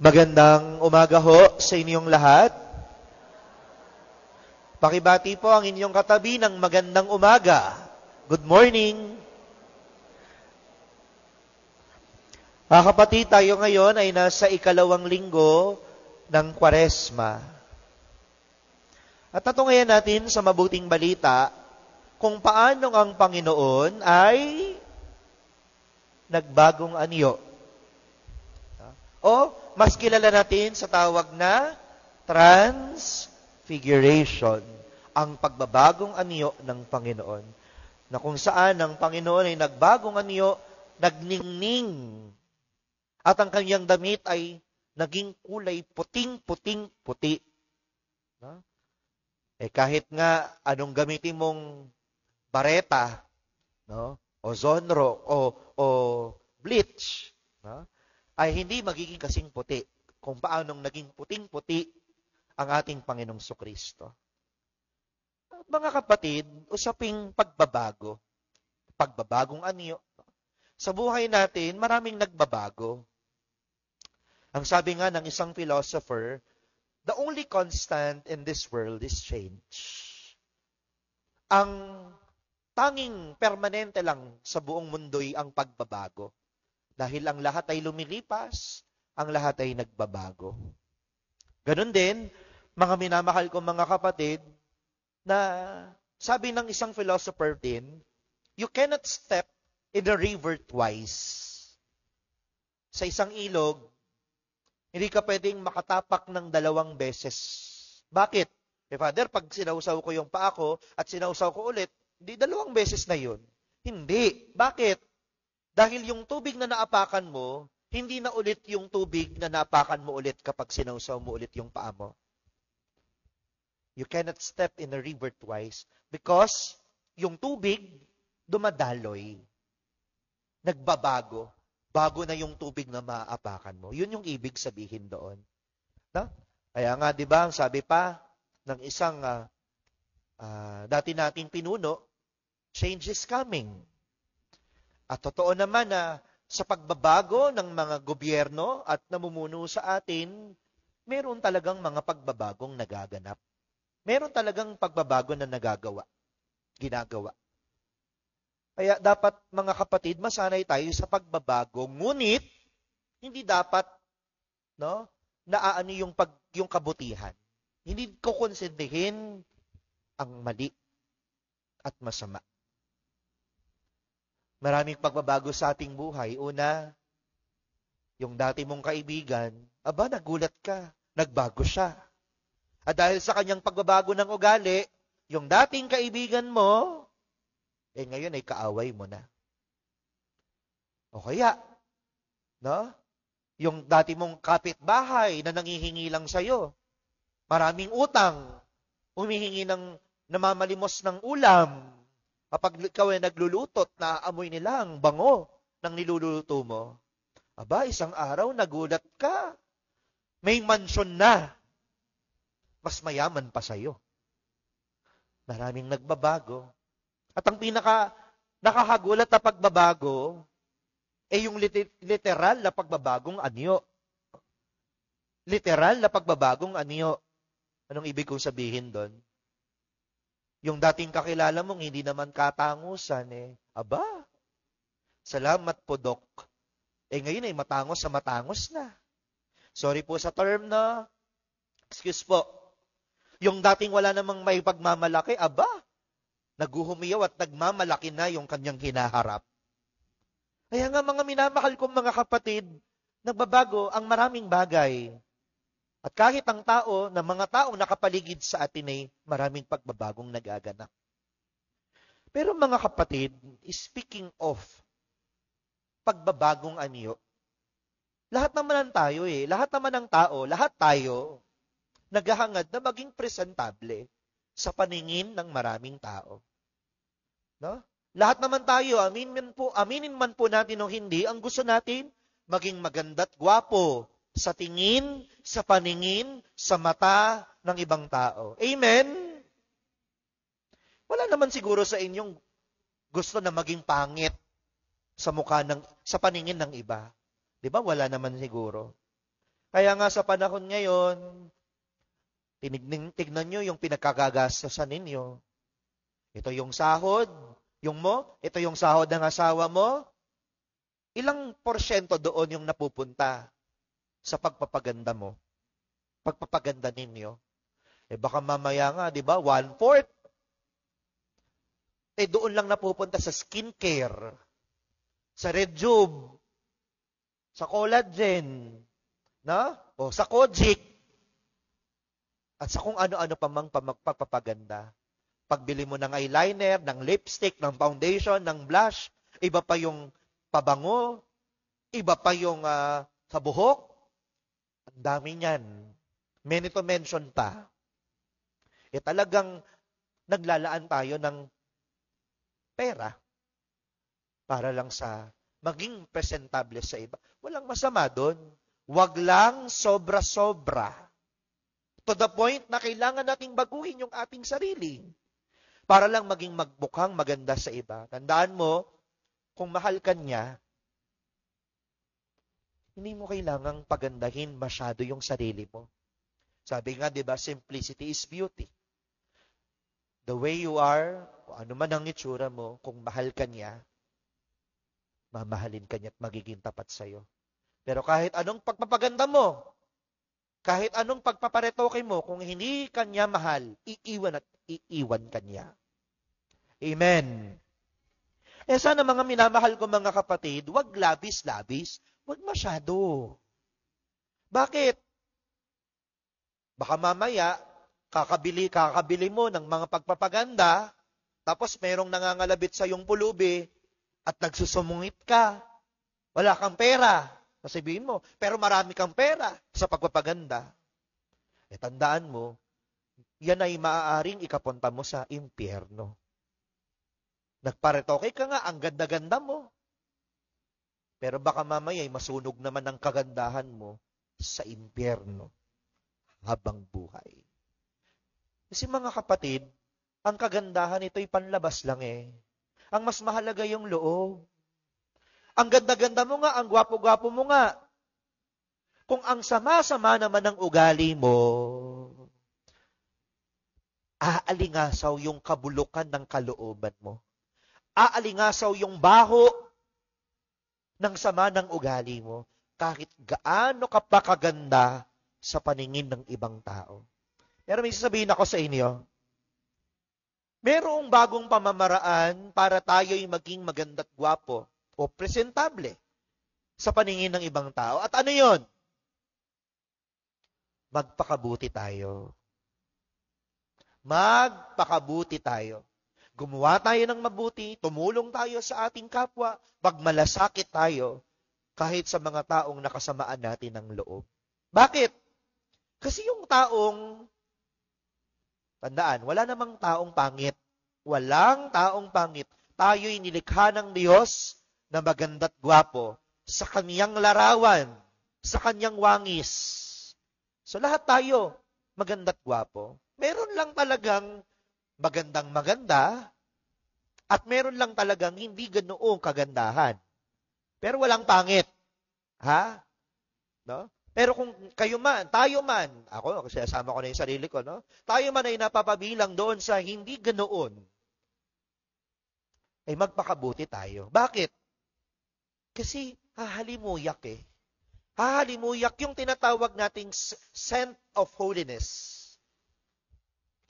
Magandang umaga ho sa inyong lahat. Pakibati po ang inyong katabi ng magandang umaga. Good morning. Mga kapatid, tayo ngayon ay nasa ikalawang linggo ng Kwaresma. At tatungayan natin sa mabuting balita kung paano ang Panginoon ay nagbagong anyo. O mas kilala natin sa tawag na transfiguration, ang pagbabagong anyo ng Panginoon. Na kung saan ang Panginoon ay nagbagong anyo, nagningning. At ang kanyang damit ay naging kulay puting-puting-puti. Kahit nga anong gamitin mong bareta, no? O zonro, o bleach, no? Ay hindi magiging kasing puti kung paanong naging puting-puti ang ating Panginoong Kristo. Mga kapatid, usaping pagbabago, pagbabagong anyo. Sa buhay natin, maraming nagbabago. Ang sabi nga ng isang philosopher, the only constant in this world is change. Ang tanging permanente lang sa buong mundo'y ang pagbabago. Dahil ang lahat ay lumilipas, ang lahat ay nagbabago. Ganon din, mga minamahal kong mga kapatid, na sabi ng isang philosopher din, you cannot step in a river twice. Sa isang ilog, hindi ka pwedeng makatapak ng 2 beses. Bakit? Father, pag sinausaw ko yung paa ko at sinausaw ko ulit, hindi 2 beses na yun. Hindi. Bakit? Dahil yung tubig na naapakan mo, hindi na ulit yung tubig na naapakan mo ulit kapag sinausaw mo ulit yung paa mo. You cannot step in a river twice because yung tubig dumadaloy. Nagbabago. Bago na yung tubig na maaapakan mo. Yun yung ibig sabihin doon. No? Kaya nga, di ba, ang sabi pa ng isang dati nating pinuno, change is coming. At totoo naman na sa pagbabago ng mga gobyerno at namumuno sa atin, meron talagang mga pagbabagong nagaganap. Meron talagang pagbabago na ginagawa. Kaya dapat, mga kapatid, masanay tayo sa pagbabago. Ngunit, hindi dapat naaano yung kabutihan. Hindi ko konsintihin ang mali at masama. Maraming pagbabago sa ating buhay. Una, yung dati mong kaibigan, nagulat ka, nagbago siya. At dahil sa kanyang pagbabago ng ugali, yung dating kaibigan mo, ngayon ay kaaway mo na. O kaya, yung dati mong kapitbahay na nangihingi lang sa'yo, maraming utang, humihingi ng namamalimos ng ulam. Kapag ikaw ay naglulutot, naaamoy nila ang bango ng niluluto mo. Isang araw, nagulat ka. May mansyon na. Mas mayaman pa sa'yo. Maraming nagbabago. At ang nakakagulat na pagbabago, yung literal na pagbabagong anyo. Literal na pagbabagong anyo. Anong ibig kong sabihin doon? Yung dating kakilala mong hindi naman katangusan, salamat po, Dok. Ngayon ay matangos sa matangos na. Sorry po sa term na, excuse po. Yung dating wala namang may pagmamalaki, naguhumiyaw at nagmamalaki na yung kanyang hinaharap. Kaya nga mga minamahal kong mga kapatid, nagbabago ang maraming bagay. At kahit ang mga taong nakapaligid sa atin ay maraming pagbabagong nagaganap. Pero mga kapatid, speaking of pagbabagong anyo, lahat naman ng tao, lahat tayo, naghahangad na maging presentable sa paningin ng maraming tao. No? Lahat naman tayo, aminin man po natin o hindi, ang gusto natin, maging maganda't gwapo, sa tingin, sa paningin, sa mata ng ibang tao. Amen? Wala naman siguro sa inyong gusto na maging pangit sa paningin ng iba. 'Di ba? Wala naman siguro. Kaya nga sa panahon ngayon, tignan nyo yung pinagkagagastosan ninyo. Ito yung sahod, ito yung sahod ng asawa mo. Ilang porsyento doon yung napupunta sa pagpapaganda mo? Pagpapaganda ninyo. Baka mamaya nga, di ba, 1/4. Doon lang napupunta sa skincare, sa Rejuve, sa collagen, na? O sa Kojic, at sa kung ano-ano pa mang pagpapaganda. Pagbili mo ng eyeliner, ng lipstick, ng foundation, ng blush, iba pa yung pabango, iba pa yung sa buhok. Ang dami niyan. Many to mention pa. Talagang naglalaan tayo ng pera para lang sa maging presentable sa iba. Walang masama doon. Wag lang sobra-sobra. To the point na kailangan nating baguhin yung ating sarili para lang maging magmukhang maganda sa iba. Tandaan mo, kung mahal ka niya, hindi mo kailangang pagandahin masyado yung sarili mo. Sabi nga, di ba, simplicity is beauty. The way you are, kung ano man ang itsura mo, kung mahal ka niya, mamahalin ka niya at magiging tapat sa'yo. Pero kahit anong pagpapaganda mo, kahit anong pagpaparetoke mo, kung hindi ka niya mahal, iiwan ka niya. Amen. Sana mga minamahal ko mga kapatid, wag labis-labis, wag masyado. Bakit? Baka mamaya, kakabili mo ng mga pagpapaganda, tapos merong nangangalabit sa iyong pulubi, at nagsusumungit ka. Wala kang pera. Sasabihin mo, pero marami kang pera sa pagpapaganda. Tandaan mo, yan ay maaaring ikapunta mo sa impyerno. Nagparetoke ka nga, ang ganda-ganda mo. Pero baka mamaya ay masunog naman ang kagandahan mo sa impyerno habang buhay. Kasi mga kapatid, ang kagandahan ito'y panlabas lang eh. Ang mas mahalaga yung loob. Ang ganda-ganda mo nga, ang gwapo-gwapo mo nga. Kung ang sama-sama naman ng ugali mo, aalingasaw yung kabulukan ng kalooban mo. Aalingasaw yung baho ng sama ng ugali mo, kahit gaano ka pa kaganda sa paningin ng ibang tao. Pero may sasabihin ako sa inyo, merong bagong pamamaraan para tayo'y maging maganda't gwapo o presentable sa paningin ng ibang tao. At ano yon? Magpakabuti tayo. Magpakabuti tayo. Gumawa tayo ng mabuti, tumulong tayo sa ating kapwa, pagmalasakit tayo, kahit sa mga taong nakasamaan natin ng loob. Bakit? Kasi yung taong, tandaan, wala namang taong pangit. Walang taong pangit. Tayo'y nilikha ng Diyos na maganda't gwapo sa kaniyang larawan, sa kaniyang wangis. So lahat tayo maganda't gwapo. Meron lang talagang magandang maganda at meron lang talagang hindi ganoong kagandahan. Pero walang pangit. Ha? No? Pero kung kayo man, tayo man, ako kasi asama ko na yung sarili ko, no? Tayo man ay napapabilang doon sa hindi ganoon, ay magpakabuti tayo. Bakit? Kasi hahalimuyak eh. Hahalimuyak yung tinatawag nating scent of holiness.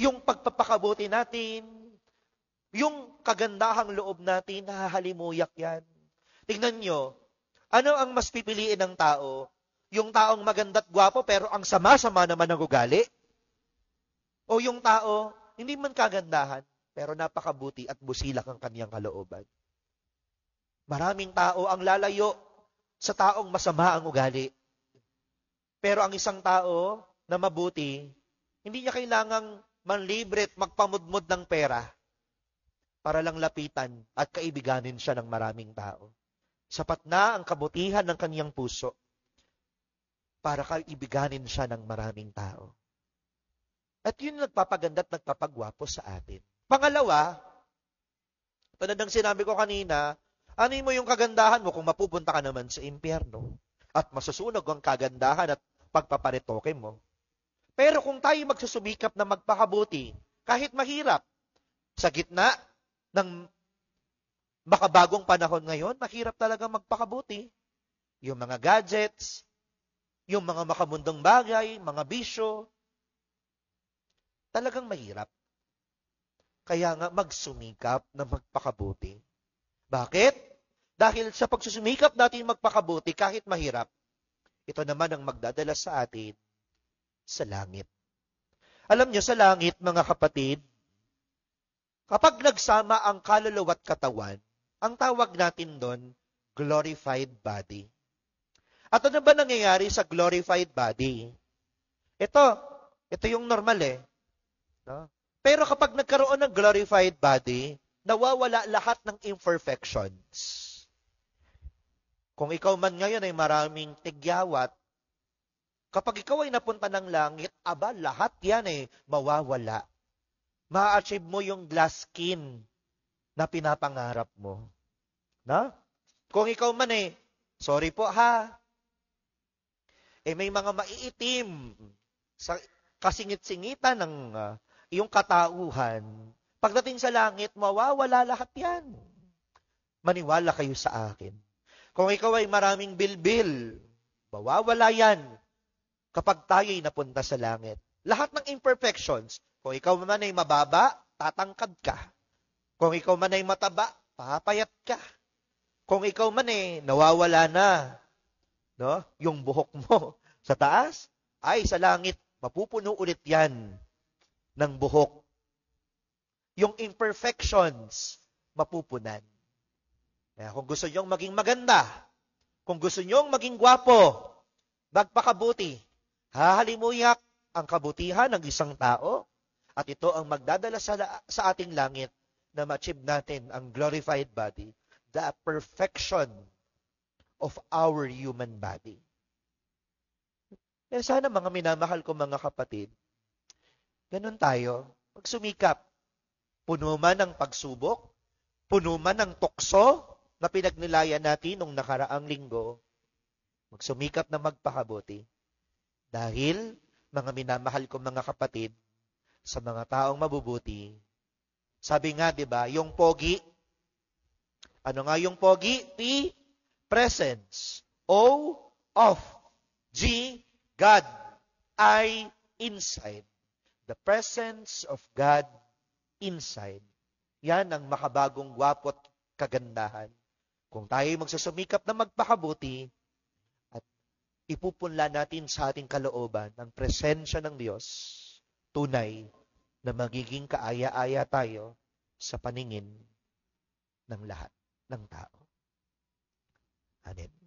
Yung pagpapakabuti natin, yung kagandahang loob natin, hahalimuyak yan. Tingnan nyo, ano ang mas pipiliin ng tao? Yung taong maganda't gwapo pero ang sama-sama naman ng ugali? O yung tao, hindi man kagandahan, pero napakabuti at busilak ang kaniyang kalooban? Maraming tao ang lalayo sa taong masama ang ugali. Pero ang isang tao na mabuti, hindi niya kailangang manlibre at magpamudmod ng pera para lang lapitan at kaibiganin siya ng maraming tao. Sapat na ang kabutihan ng kaniyang puso para kaibiganin siya ng maraming tao. At yun nagpapaganda at nagpapagwapo sa atin. Pangalawa, tulad ng sinabi ko kanina, ano mo yung kagandahan mo kung mapupunta ka naman sa impyerno? At masusunog ang kagandahan at pagpaparetoke mo. Pero kung tayo magsusumikap na magpakabuti, kahit mahirap, sa gitna ng makabagong panahon ngayon, mahirap talaga magpakabuti. Yung mga gadgets, yung mga makamundong bagay, mga bisyo, talagang mahirap. Kaya nga magsumikap na magpakabuti. Bakit? Dahil sa pagsusumikap natin magpakabuti kahit mahirap, ito naman ang magdadala sa atin sa langit. Alam nyo, sa langit, mga kapatid, kapag nagsama ang kaluluwa at katawan, ang tawag natin doon, glorified body. At ano ba nangyayari sa glorified body? Ito yung normal No? Pero kapag nagkaroon ng glorified body, nawawala lahat ng imperfections. Kung ikaw man ngayon ay maraming tigyawat, kapag ikaw ay napunta ng langit, lahat yan mawawala. Ma-achieve mo yung glass skin na pinapangarap mo. Na? Kung ikaw man sorry po ha, may mga maiitim sa kasingit-singitan ng iyong katauhan. Pagdating sa langit, mawawala lahat yan. Maniwala kayo sa akin. Kung ikaw ay maraming bilbil, mawawala yan kapag tayo'y napunta sa langit. Lahat ng imperfections, kung ikaw man ay mababa, tatangkad ka. Kung ikaw man ay mataba, papayat ka. Kung ikaw man nawawala na, yung buhok mo sa taas, ay sa langit, mapupuno ulit yan ng buhok. Yung imperfections, mapupunan. Kaya kung gusto nyong maging maganda, kung gusto nyong maging gwapo, magpakabuti, hahalimuyak ang kabutihan ng isang tao, at ito ang magdadala sa ating langit na ma-achieve natin ang glorified body, the perfection of our human body. Kaya sana mga minamahal ko mga kapatid, ganun tayo, magsumikap. Puno man ng pagsubok, puno man ng tukso na pinagnilayan natin nung nakaraang linggo, magsumikap na magpakabuti. Dahil, mga minamahal ko mga kapatid, sa mga taong mabubuti, sabi nga, di ba, yung pogi, ano nga yung pogi? P, presence. O, of. G, God. I, inside. The presence of God inside. Yan ang makabagong gwapot kagandahan. Kung tayo magsusumikap na magpakabuti at ipupunla natin sa ating kalooban ang presensya ng Diyos, tunay na magiging kaaya-aya tayo sa paningin ng lahat ng tao. Amen.